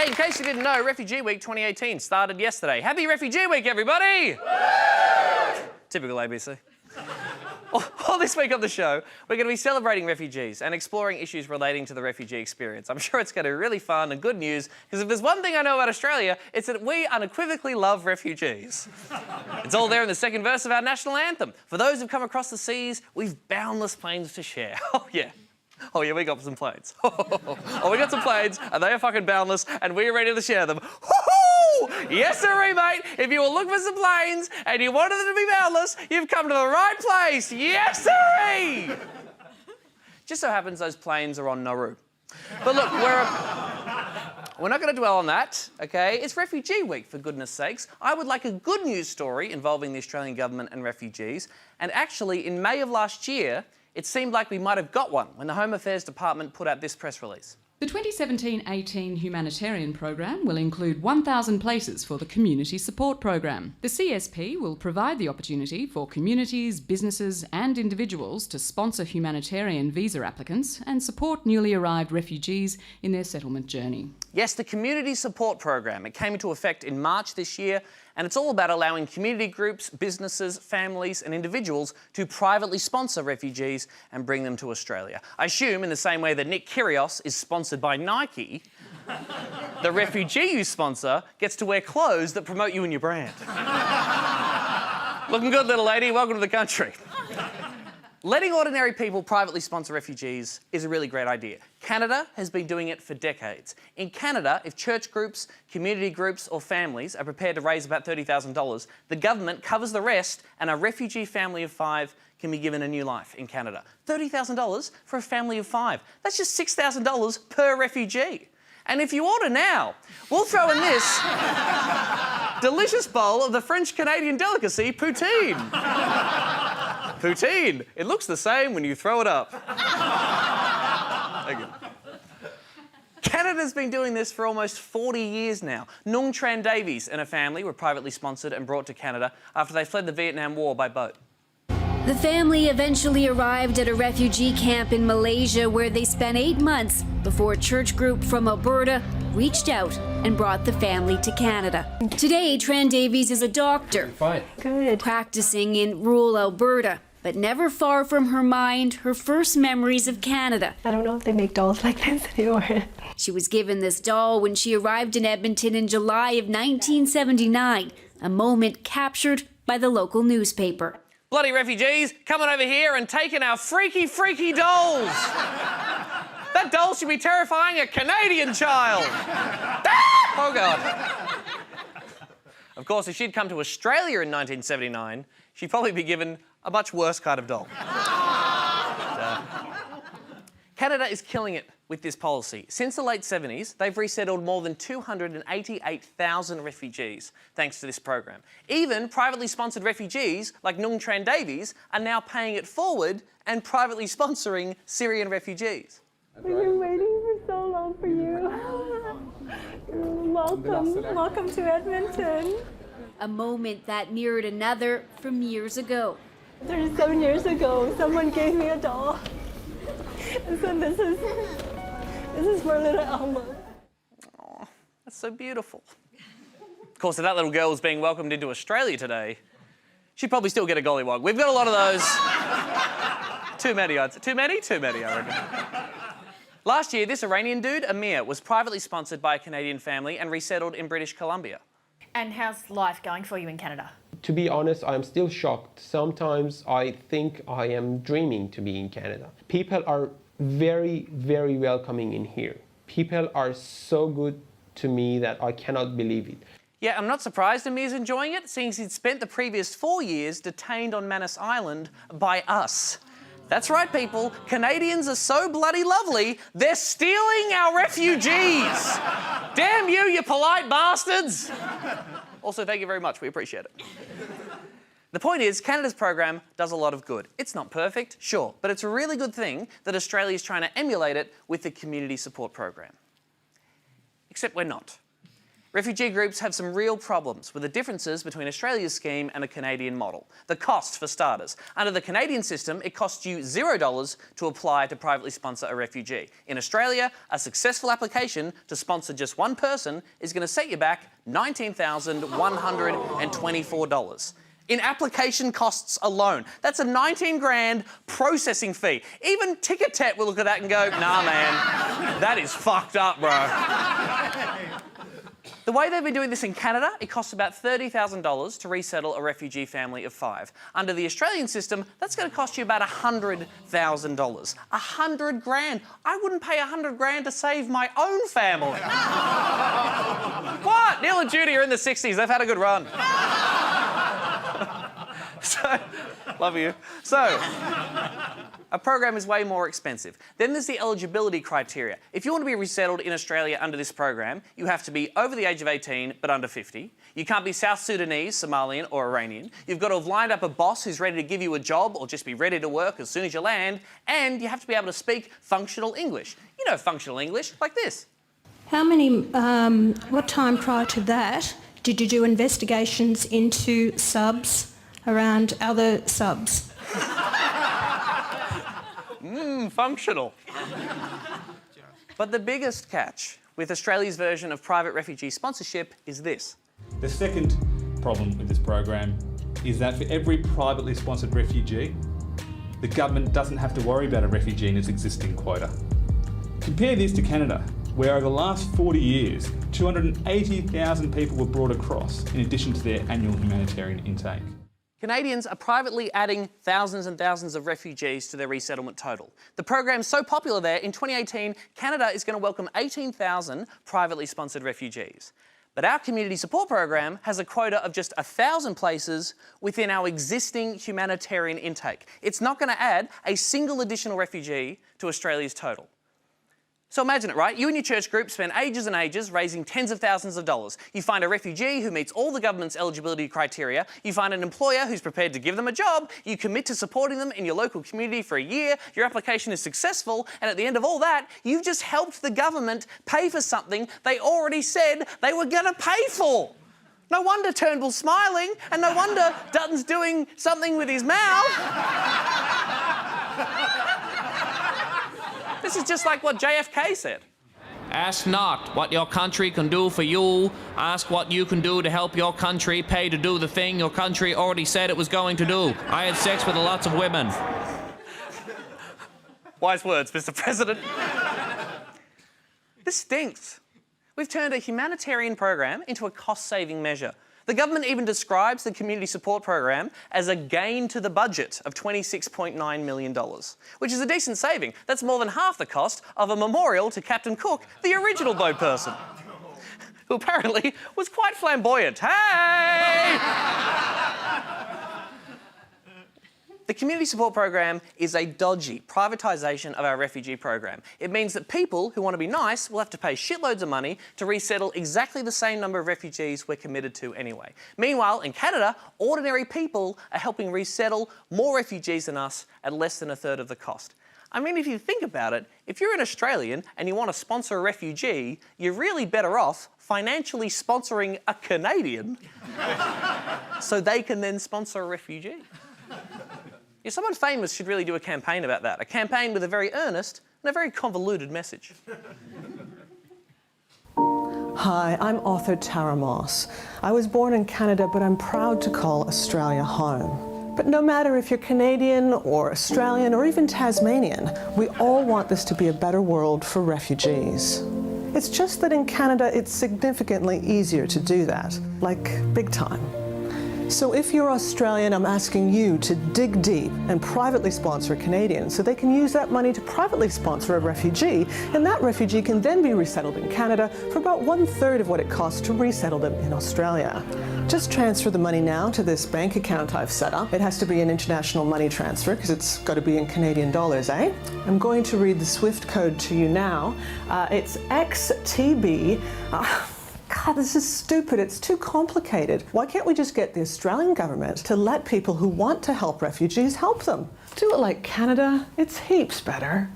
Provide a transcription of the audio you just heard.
Hey, in case you didn't know, Refugee Week 2018 started yesterday. Happy Refugee Week, everybody! Typical ABC. All this week on the show, we're going to be celebrating refugees and exploring issues relating to the refugee experience. I'm sure it's going to be really fun and good news, because if there's one thing I know about Australia, it's that we unequivocally love refugees. It's all there in the second verse of our national anthem. For those who've come across the seas, we've boundless plains to share. Oh yeah, we got some planes. We got some planes, and they are fucking boundless, and we're ready to share them. Yes, sirree, mate. If you were looking for some planes and you wanted them to be boundless, you've come to the right place. Yes, sirree. Just so happens those planes are on Nauru. But look, we're not going to dwell on that, okay? It's Refugee Week, for goodness sakes. I would like a good news story involving the Australian government and refugees. And actually, in May of last year, it seemed like we might have got one when the Home Affairs Department put out this press release. The 2017-18 humanitarian program will include 1,000 places for the Community Support Program. The CSP will provide the opportunity for communities, businesses and individuals to sponsor humanitarian visa applicants and support newly arrived refugees in their settlement journey. Yes, the Community Support Program. It came into effect in March this year, and it's all about allowing community groups, businesses, families and individuals to privately sponsor refugees and bring them to Australia. I assume in the same way that Nick Kyrgios is sponsored by Nike, the refugee you sponsor gets to wear clothes that promote you and your brand. Looking good, little lady. Welcome to the country. Letting ordinary people privately sponsor refugees is a really great idea. Canada has been doing it for decades. In Canada, if church groups, community groups or families are prepared to raise about $30,000, the government covers the rest and a refugee family of 5 can be given a new life in Canada. $30,000 for a family of 5. That's just $6,000 per refugee. And if you order now, we'll throw in this delicious bowl of the French-Canadian delicacy, poutine. Poutine. It looks the same when you throw it up. Thank you. Canada's been doing this for almost 40 years now. Nung Tran Davies and her family were privately sponsored and brought to Canada after they fled the Vietnam War by boat. The family eventually arrived at a refugee camp in Malaysia where they spent 8 months before a church group from Alberta reached out and brought the family to Canada. Today, Tran Davies is a doctor. Fine. Good. Practicing in rural Alberta, but never far from her mind her first memories of Canada. I don't know if they make dolls like this anymore. She was given this doll when she arrived in Edmonton in July of 1979, a moment captured by the local newspaper. Bloody refugees coming over here and taking our freaky, freaky dolls. That doll should be terrifying a Canadian child. Oh, God. Of course, if she'd come to Australia in 1979, she'd probably be given a much worse kind of doll. Canada is killing it with this policy. Since the late 70s, they've resettled more than 288,000 refugees thanks to this program. Even privately sponsored refugees like Nung Tran Davies are now paying it forward and privately sponsoring Syrian refugees. We've been waiting for so long for you. Welcome to Edmonton. A moment that mirrored another from years ago. 37 years ago, someone gave me a doll. And so this is for little Alma. Oh, that's so beautiful. Of course, if that little girl was being welcomed into Australia today, she'd probably still get a gollywog. We've got a lot of those. Too many, I'd say. Too many? Too many, I reckon. Last year, this Iranian dude, Amir, was privately sponsored by a Canadian family and resettled in British Columbia. And how's life going for you in Canada? To be honest, I'm still shocked. Sometimes I think I am dreaming to be in Canada. People are very, very welcoming in here. People are so good to me that I cannot believe it. Yeah, I'm not surprised Amir's enjoying it, seeing he'd spent the previous 4 years detained on Manus Island by us. That's right, people. Canadians are so bloody lovely, they're stealing our refugees. Damn you, you polite bastards. Also, thank you very much. We appreciate it. The point is, Canada's program does a lot of good. It's not perfect, sure, but it's a really good thing that Australia is trying to emulate it with the Community Support Program. Except we're not. Refugee groups have some real problems with the differences between Australia's scheme and the Canadian model. The cost, for starters. Under the Canadian system, it costs you $0 to apply to privately sponsor a refugee. In Australia, a successful application to sponsor just one person is going to set you back $19,124. In application costs alone. That's a 19 grand processing fee. Even Ticketet will look at that and go, nah, man, that is fucked up, bro. The way they've been doing this in Canada, it costs about $30,000 to resettle a refugee family of 5. Under the Australian system, that's going to cost you about $100,000. $100 grand. I wouldn't pay $100 grand to save my own family. What? Neil and Judy are in the 60s. They've had a good run. So, love you. So, a program is way more expensive. Then there's the eligibility criteria. If you want to be resettled in Australia under this program, you have to be over the age of 18 but under 50. You can't be South Sudanese, Somalian or Iranian. You've got to have lined up a boss who's ready to give you a job or just be ready to work as soon as you land. And you have to be able to speak functional English. You know functional English, like this. What time prior to that did you do investigations into subs around other subs? Functional. But the biggest catch with Australia's version of private refugee sponsorship is this. The second problem with this program is that for every privately sponsored refugee, the government doesn't have to worry about a refugee in its existing quota. Compare this to Canada, where over the last 40 years, 280,000 people were brought across in addition to their annual humanitarian intake. Canadians are privately adding thousands and thousands of refugees to their resettlement total. The program's so popular there, in 2018, Canada is going to welcome 18,000 privately sponsored refugees. But our community support program has a quota of just 1,000 places within our existing humanitarian intake. It's not going to add a single additional refugee to Australia's total. So imagine it, right? You and your church group spend ages and ages raising tens of thousands of dollars. You find a refugee who meets all the government's eligibility criteria. You find an employer who's prepared to give them a job. You commit to supporting them in your local community for a year. Your application is successful. And at the end of all that, you've just helped the government pay for something they already said they were going to pay for. No wonder Turnbull's smiling, and no wonder Dutton's doing something with his mouth. This is just like what JFK said. Ask not what your country can do for you. Ask what you can do to help your country pay to do the thing your country already said it was going to do. I had sex with lots of women. Wise words, Mr. President. This stinks. We've turned a humanitarian program into a cost-saving measure. The government even describes the community support program as a gain to the budget of $26.9 million, which is a decent saving. That's more than half the cost of a memorial to Captain Cook, the original boat person, who apparently was quite flamboyant. Hey! The community support program is a dodgy privatisation of our refugee program. It means that people who want to be nice will have to pay shitloads of money to resettle exactly the same number of refugees we're committed to anyway. Meanwhile, in Canada, ordinary people are helping resettle more refugees than us at less than a third of the cost. I mean, if you think about it, if you're an Australian and you want to sponsor a refugee, you're really better off financially sponsoring a Canadian so they can then sponsor a refugee. Yeah, someone famous should really do a campaign about that. A campaign with a very earnest and a very convoluted message. Hi, I'm author Tara Moss. I was born in Canada, but I'm proud to call Australia home. But no matter if you're Canadian or Australian or even Tasmanian, we all want this to be a better world for refugees. It's just that in Canada, it's significantly easier to do that, like big time. So if you're Australian, I'm asking you to dig deep and privately sponsor a Canadian so they can use that money to privately sponsor a refugee, and that refugee can then be resettled in Canada for about 1/3 of what it costs to resettle them in Australia. Just transfer the money now to this bank account I've set up. It has to be an international money transfer because it's got to be in Canadian dollars, eh? I'm going to read the SWIFT code to you now. It's XTB. God, this is stupid. It's too complicated. Why can't we just get the Australian government to let people who want to help refugees help them? Do it like Canada. It's heaps better.